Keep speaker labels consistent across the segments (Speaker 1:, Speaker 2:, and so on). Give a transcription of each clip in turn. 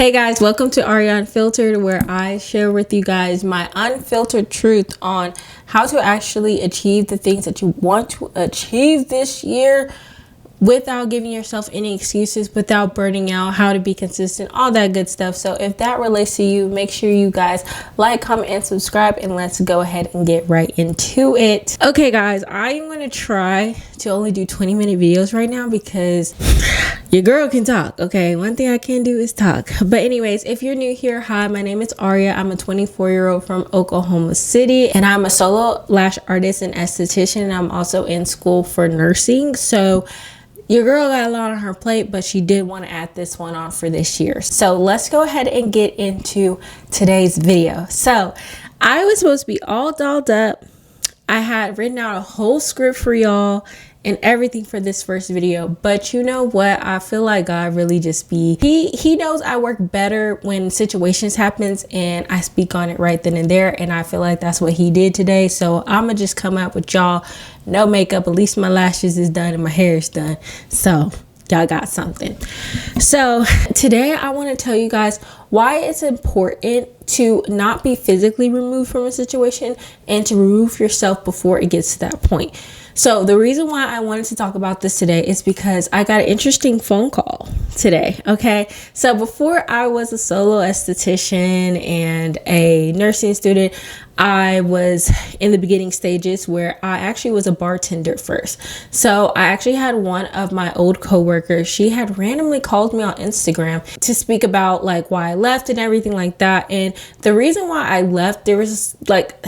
Speaker 1: Hey guys, welcome to Aria Unfiltered, where I share with you guys my unfiltered truth on how to actually achieve the things that you want to achieve this year without giving yourself any excuses, without burning out, how to be consistent, all that good stuff. So if that relates to you, make sure you guys like, comment, and subscribe, and let's go ahead and get right into it. Okay guys, I am going to try to only do 20-minute videos right now because your girl can talk. Okay, one thing I can do is talk. But anyways, if you're new here, hi, my name is Aria. I'm a 24-year-old from Oklahoma City, and I'm a solo lash artist and esthetician, and I'm also in school for nursing. So your girl got a lot on her plate, but she did want to add this one on for this year. So let's go ahead and get into today's video. So I was supposed to be all dolled up. I had written out a whole script for y'all and everything for this first video, but you know what, I feel like God really just he knows I work better when situations happens and I speak on it right then and there, and I feel like that's what he did today. So I'm gonna just come out with y'all no makeup, at least my lashes is done and my hair is done, so y'all got something. So today I want to tell you guys why it's important to not be physically removed from a situation and to remove yourself before it gets to that point. So the reason why I wanted to talk about this today is because I got an interesting phone call today. Okay, so before I was a solo esthetician and a nursing student, I was in the beginning stages where I actually was a bartender first. So I actually had one of my old coworkers. She had randomly called me on Instagram to speak about like why I left and everything like that. And the reason why I left, there was like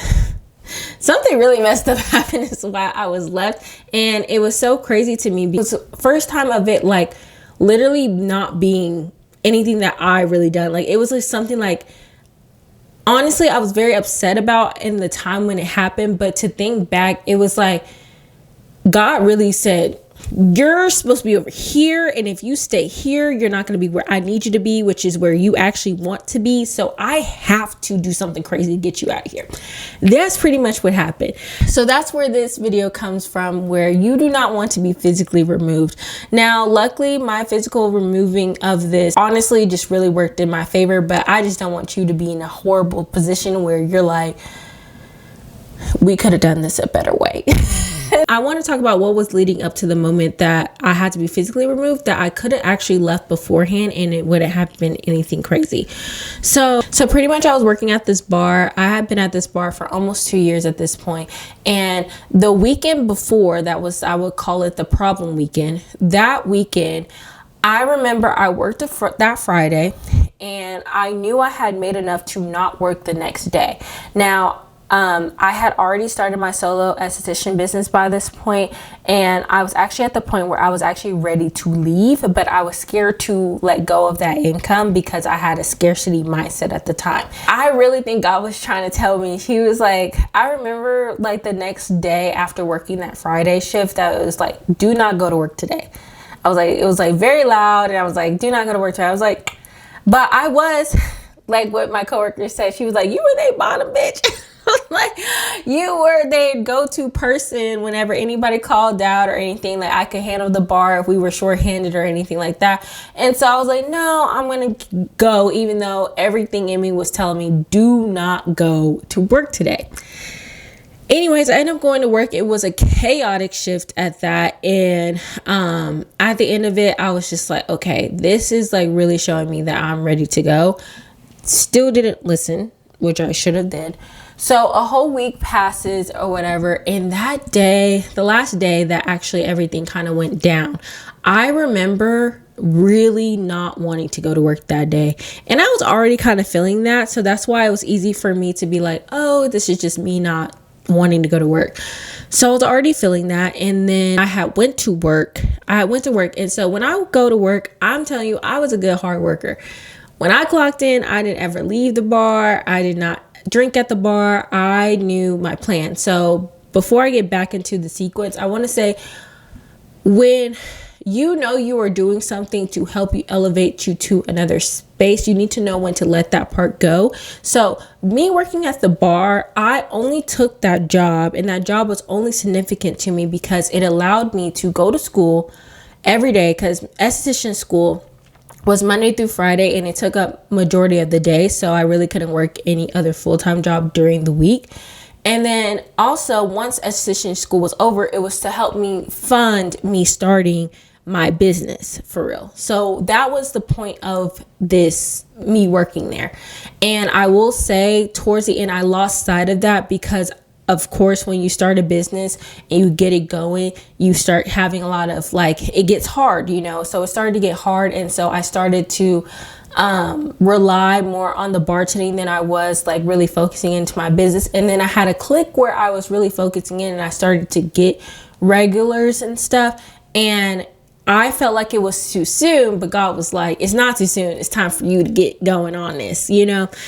Speaker 1: something really messed up happened is why I was left. And it was so crazy to me because first time of it, like literally not being anything that I really done. Like it was like something like, honestly, I was very upset about in the time when it happened. But to think back, it was like God really said, you're supposed to be over here, and if you stay here, you're not going to be where I need you to be, which is where you actually want to be. So I have to do something crazy to get you out of here. That's pretty much what happened. So that's where this video comes from, where you do not want to be physically removed. Now, luckily, my physical removing of this honestly just really worked in my favor, but I just don't want you to be in a horrible position where you're like, we could have done this a better way. I want to talk about what was leading up to the moment that I had to be physically removed, that I could have actually left beforehand and it wouldn't have been anything crazy. So pretty much I was working at this bar. I had been at this bar for almost 2 years at this point. And the weekend before, that was, I would call it the problem weekend. That weekend, I remember I worked that Friday and I knew I had made enough to not work the next day. Now, I had already started my solo esthetician business by this point, and I was actually at the point where I was actually ready to leave, but I was scared to let go of that income because I had a scarcity mindset at the time. I really think God was trying to tell me. He was like, I remember like the next day after working that Friday shift, that it was like, do not go to work today. I was like, it was like very loud, and I was like, do not go to work today. I was like, but I was like what my coworker said. She was like, you were they bottom bitch. Like, you were their go-to person whenever anybody called out or anything. Like, I could handle the bar if we were shorthanded or anything like that. And so I was like, no, I'm gonna go, even though everything in me was telling me do not go to work today. Anyways, I ended up going to work. It was a chaotic shift at that, and at the end of it, I was just like, okay, this is like really showing me that I'm ready to go. Still didn't listen, which I should have did. So a whole week passes or whatever, and that day, the last day that actually everything kind of went down, I remember really not wanting to go to work that day. And I was already kind of feeling that. So that's why it was easy for me to be like, oh, this is just me not wanting to go to work. So I was already feeling that. And then I went to work. And so when I go to work, I'm telling you, I was a good hard worker. When I clocked in, I didn't ever leave the bar. I did not drink at the bar. I knew my plan. So before I get back into the sequence, I want to say, when you know you are doing something to help you elevate you to another space, you need to know when to let that part go. So me working at the bar, I only took that job, and that job was only significant to me because it allowed me to go to school every day, because esthetician school was Monday through Friday, and it took up majority of the day. So I really couldn't work any other full-time job during the week. And then also, once esthetician school was over, it was to help me fund me starting my business for real. So that was the point of this, me working there. And I will say towards the end, I lost sight of that because of course, when you start a business and you get it going, you start having a lot of it gets hard, so it started to get hard. And so I started to rely more on the bartending than I was really focusing into my business. And then I had a click where I was really focusing in, and I started to get regulars and stuff. And I felt like it was too soon, but God was like, it's not too soon. It's time for you to get going on this,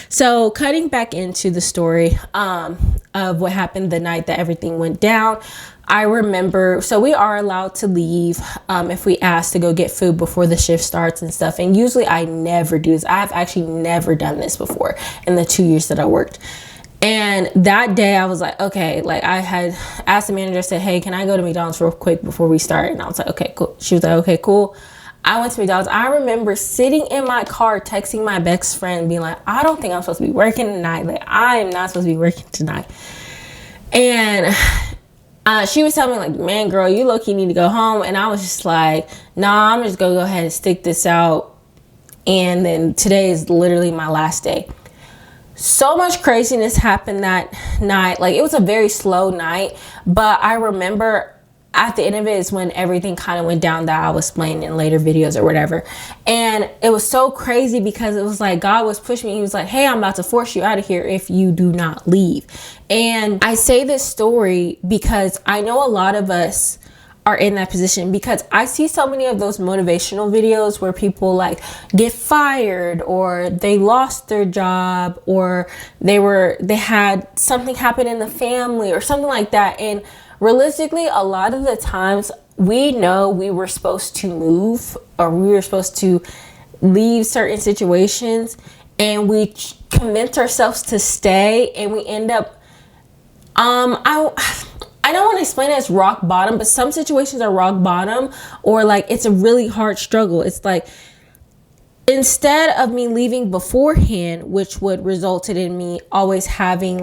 Speaker 1: So cutting back into the story of what happened the night that everything went down, I remember, so we are allowed to leave if we ask to go get food before the shift starts and stuff. And usually I never do this. I've actually never done this before in the 2 years that I worked. And that day I was like, okay, I had asked the manager, I said, hey, can I go to McDonald's real quick before we start? And I was like, okay, cool. She was like, okay, cool. I went to McDonald's. I remember sitting in my car, texting my best friend, being like, I don't think I'm supposed to be working tonight. I am not supposed to be working tonight. And she was telling me man, girl, you low-key need to go home. And I was just like, nah, I'm just gonna go ahead and stick this out. And then today is literally my last day. So much craziness happened that night. It was a very slow night, but I remember at the end of it is when everything kind of went down that I was explaining in later videos or whatever. And it was so crazy because it was God was pushing me. He was like, hey, I'm about to force you out of here if you do not leave. And I say this story because I know a lot of us are in that position, because I see so many of those motivational videos where people get fired, or they lost their job, or they had something happen in the family or something like that. And realistically, a lot of the times we know we were supposed to move, or we were supposed to leave certain situations, and we convince ourselves to stay, and we end up I don't want to explain it as rock bottom, but some situations are rock bottom, or it's a really hard struggle. It's instead of me leaving beforehand, which would resulted in me always having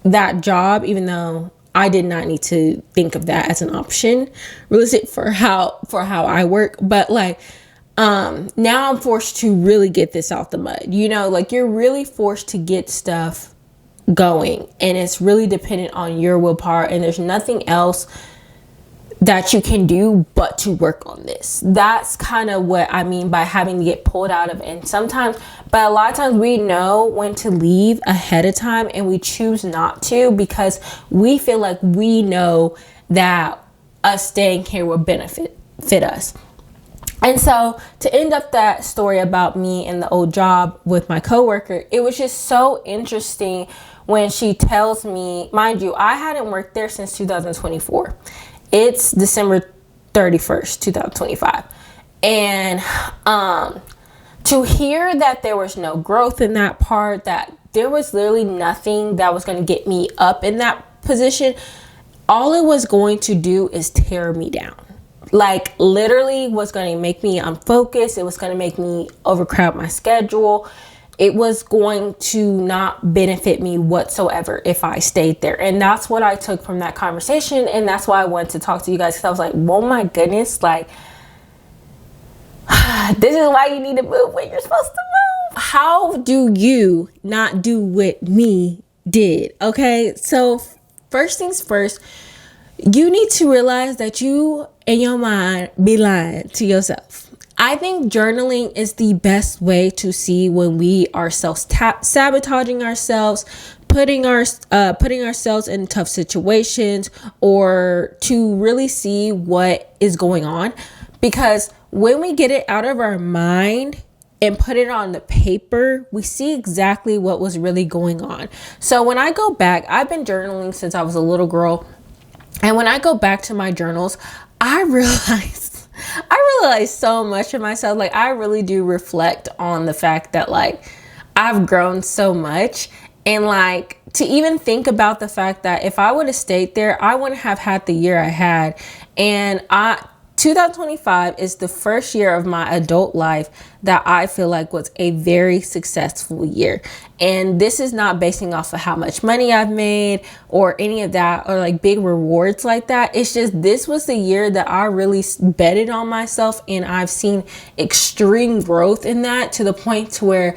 Speaker 1: that job, even though I did not need to think of that as an option realistic for how I work. But now I'm forced to really get this out the mud, you're really forced to get stuff going, and it's really dependent on your willpower, and there's nothing else that you can do but to work on this. That's kind of what I mean by having to get pulled out of it. And sometimes, but a lot of times we know when to leave ahead of time, and we choose not to because we feel like we know that us staying here will benefit us. And so to end up that story about me and the old job with my coworker, it was just so interesting when she tells me, mind you, I hadn't worked there since 2024. It's December 31st, 2025. And to hear that there was no growth in that part, that there was literally nothing that was going to get me up in that position, all it was going to do is tear me down. Literally was going to make me unfocused. It was going to make me overcrowd my schedule. It was going to not benefit me whatsoever if I stayed there. And that's what I took from that conversation. And that's why I wanted to talk to you guys, because I was like, oh my goodness, this is why you need to move when you're supposed to move. How do you not do what me did? Okay, so first things first, you need to realize that you in your mind be lying to yourself. I think journaling is the best way to see when we are sabotaging ourselves, putting ourselves in tough situations, or to really see what is going on. Because when we get it out of our mind and put it on the paper, we see exactly what was really going on. So when I go back, I've been journaling since I was a little girl. And when I go back to my journals, I realize so much of myself. I really do reflect on the fact that I've grown so much, and to even think about the fact that if I would have stayed there, I wouldn't have had the year I had. And 2025 is the first year of my adult life that I feel like was a very successful year. And this is not basing off of how much money I've made or any of that, or like big rewards like that. It's just, this was the year that I really betted on myself, and I've seen extreme growth in that, to the point to where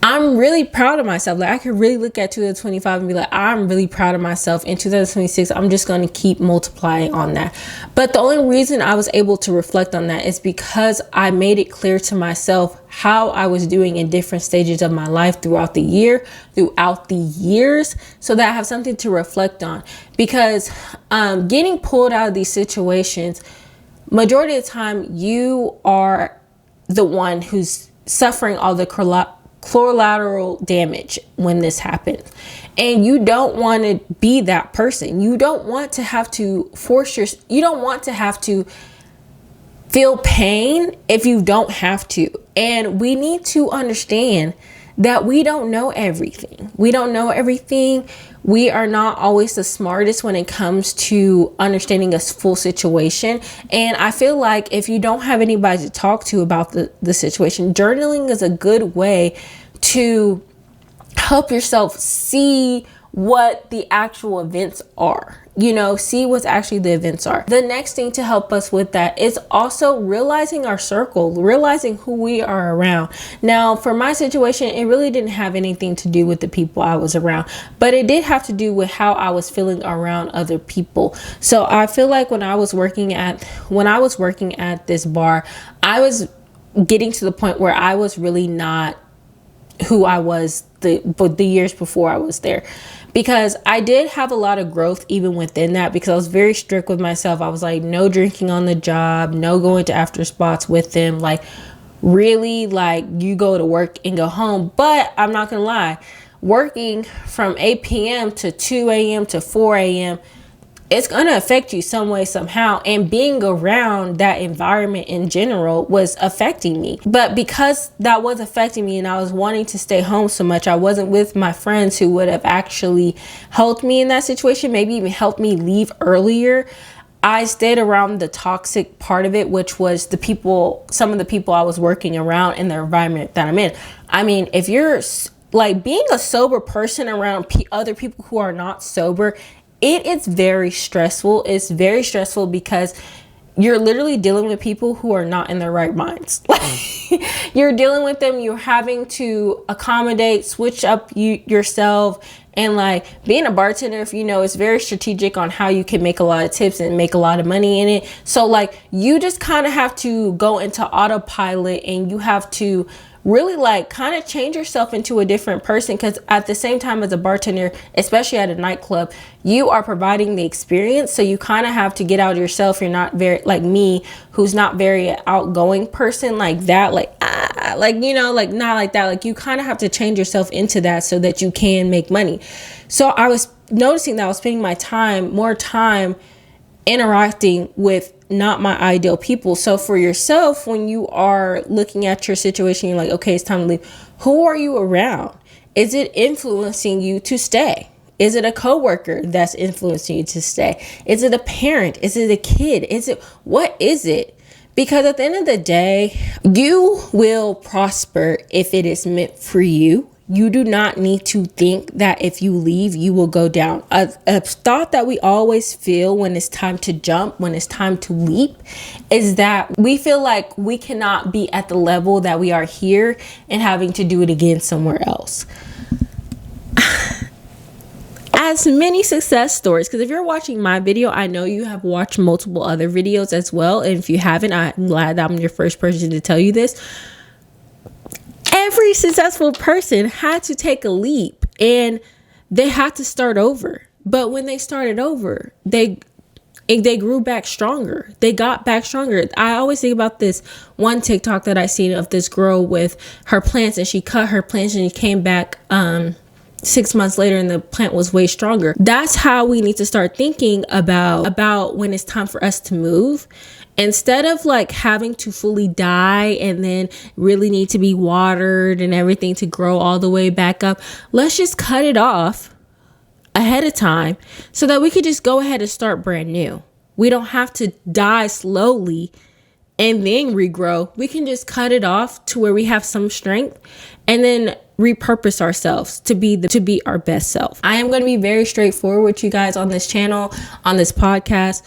Speaker 1: I'm really proud of myself. Like, I could really look at 2025 and be like, I'm really proud of myself. In 2026, I'm just going to keep multiplying on that. But the only reason I was able to reflect on that is because I made it clear to myself how I was doing in different stages of my life throughout the years, so that I have something to reflect on. Because getting pulled out of these situations, majority of the time, you are the one who's suffering all the collateral damage when this happens, and you don't want to be that person. You don't want to have to you don't want to have to feel pain if you don't have to. And we need to understand that we don't know everything. We are not always the smartest when it comes to understanding a full situation. And I feel like if you don't have anybody to talk to about the situation, journaling is a good way to help yourself see what the actual events are. See what actually the events are. The next thing to help us with that is also realizing our circle, realizing who we are around. Now, for my situation, it really didn't have anything to do with the people I was around, but it did have to do with how I was feeling around other people. So I feel like when I was working at this bar, I was getting to the point where I was really not who I was the years before I was there. Because I did have a lot of growth even within that, because I was very strict with myself. I was like, no drinking on the job, no going to after spots with them. Like, really, like, you go to work and go home. But I'm not gonna lie, working from 8 p.m. to 2 a.m. to 4 a.m., it's going to affect you some way, somehow. And being around that environment in general was affecting me. But because that was affecting me and I was wanting to stay home so much, I wasn't with my friends who would have actually helped me in that situation, maybe even helped me leave earlier. I stayed around the toxic part of it, which was some of the people I was working around in the environment that I'm in. I mean, if you're like, being a sober person around other people who are not sober, it is very stressful. It's very stressful because you're literally dealing with people who are not in their right minds. You're dealing with them. You're having to accommodate, switch up yourself. And like, being a bartender, if it's very strategic on how you can make a lot of tips and make a lot of money in it. So like, you just kind of have to go into autopilot, and you have to really like kind of change yourself into a different person, because at the same time, as a bartender, especially at a nightclub, you are providing the experience. So you kind of have to get out of yourself. You're not very, like me, who's not very outgoing person like that, like not like that. Like, you kind of have to change yourself into that so that you can make money. So I was noticing that I was spending more time interacting with not my ideal people. So for yourself, when you are looking at your situation, you're like, okay, it's time to leave. Who are you around? Is it influencing you to stay? Is it a coworker that's influencing you to stay? Is it a parent? Is it a kid? What is it? Because at the end of the day, you will prosper if it is meant for you. You do not need to think that if you leave, you will go down. A thought that we always feel when it's time to jump, when it's time to leap, is that we feel like we cannot be at the level that we are here and having to do it again somewhere else. As many success stories, because if you're watching my video, I know you have watched multiple other videos as well. And if you haven't, I'm glad that I'm your first person to tell you this. Every successful person had to take a leap, and they had to start over. But when they started over, they grew back stronger. They got back stronger. I always think about this one TikTok that I seen of this girl with her plants, and she cut her plants and she came back 6 months later and the plant was way stronger. That's how we need to start thinking about when it's time for us to move. Instead of like having to fully die and then really need to be watered and everything to grow all the way back up, let's just cut it off ahead of time so that we could just go ahead and start brand new. We don't have to die slowly and then regrow. We can just cut it off to where we have some strength and then repurpose ourselves to be our best self. I am going to be very straightforward with you guys on this channel, on this podcast.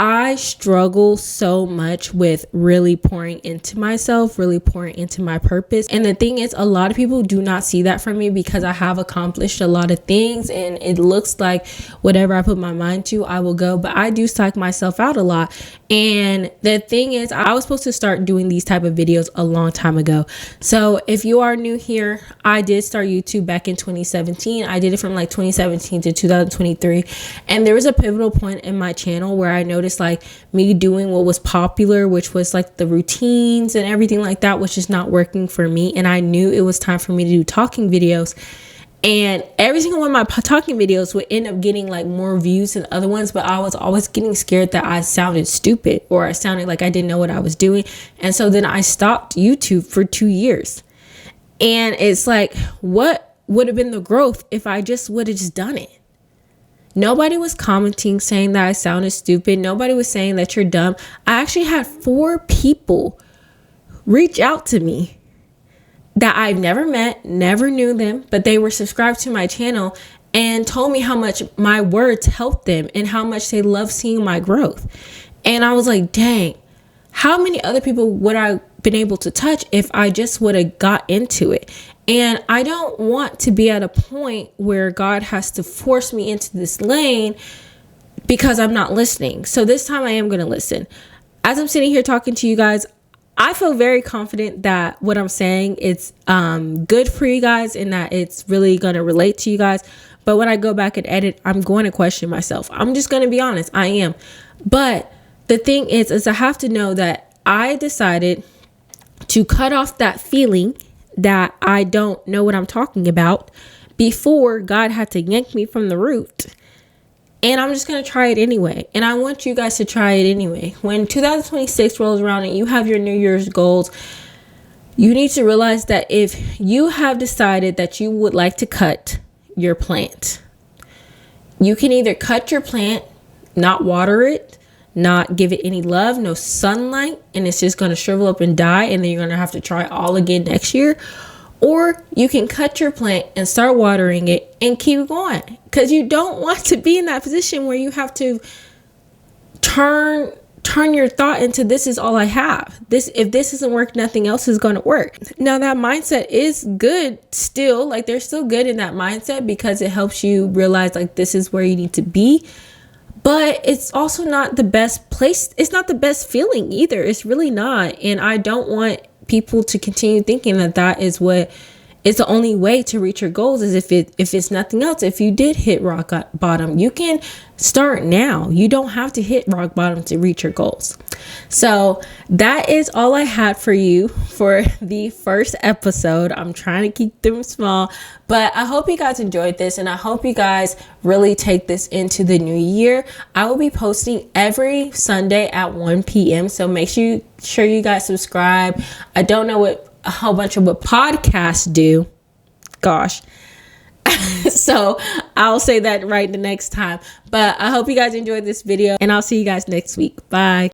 Speaker 1: I struggle so much with really pouring into myself, really pouring into my purpose. And the thing is, a lot of people do not see that from me because I have accomplished a lot of things and it looks like whatever I put my mind to, I will go. But I do psych myself out a lot. And the thing is, I was supposed to start doing these type of videos a long time ago. So if you are new here, I did start YouTube back in 2017. I did it from like 2017 to 2023. And there was a pivotal point in my channel where I noticed like me doing what was popular, which was like the routines and everything like that, was just not working for me. And I knew it was time for me to do talking videos. And every single one of my talking videos would end up getting like more views than other ones, but I was always getting scared that I sounded stupid or I sounded like I didn't know what I was doing. And so then I stopped YouTube for 2 years. And it's like, what would have been the growth if I just would have just done it? Nobody was commenting saying that I sounded stupid. Nobody was saying that you're dumb. I actually had 4 people reach out to me that I've never met, never knew them, but they were subscribed to my channel and told me how much my words helped them and how much they love seeing my growth. And I was like, dang, how many other people would I been able to touch if I just would have got into it? And I don't want to be at a point where God has to force me into this lane because I'm not listening. So this time I am going to listen. As I'm sitting here talking to you guys, I feel very confident that what I'm saying is good for you guys and that it's really going to relate to you guys. But when I go back and edit, I'm going to question myself. I'm just going to be honest. I am. But the thing is I have to know that I decided to cut off that feeling that I don't know what I'm talking about before God had to yank me from the root. And I'm just going to try it anyway. And I want you guys to try it anyway. When 2026 rolls around and you have your New Year's goals, you need to realize that if you have decided that you would like to cut your plant, you can either cut your plant, not water it, not give it any love, no sunlight, and it's just going to shrivel up and die. And then you're going to have to try all again next year. Or you can cut your plant and start watering it and keep going, because you don't want to be in that position where you have to turn your thought into this is all I have. If this doesn't work, nothing else is going to work. Now that mindset is good still, like they're still good in that mindset because it helps you realize like this is where you need to be. But it's also not the best place. It's not the best feeling either. It's really not. And I don't want people to continue thinking that is what is the only way to reach your goals, is if it's nothing else. If you did hit rock bottom, you can start now. You don't have to hit rock bottom to reach your goals. So that is all I had for you for the first episode. I'm trying to keep them small, but I hope you guys enjoyed this, and I hope you guys really take this into the new year. I will be posting every Sunday at 1 p.m. So make sure you guys subscribe. I don't know what a whole bunch of what podcasts do. Gosh. So I'll say that right the next time. But I hope you guys enjoyed this video, and I'll see you guys next week. Bye.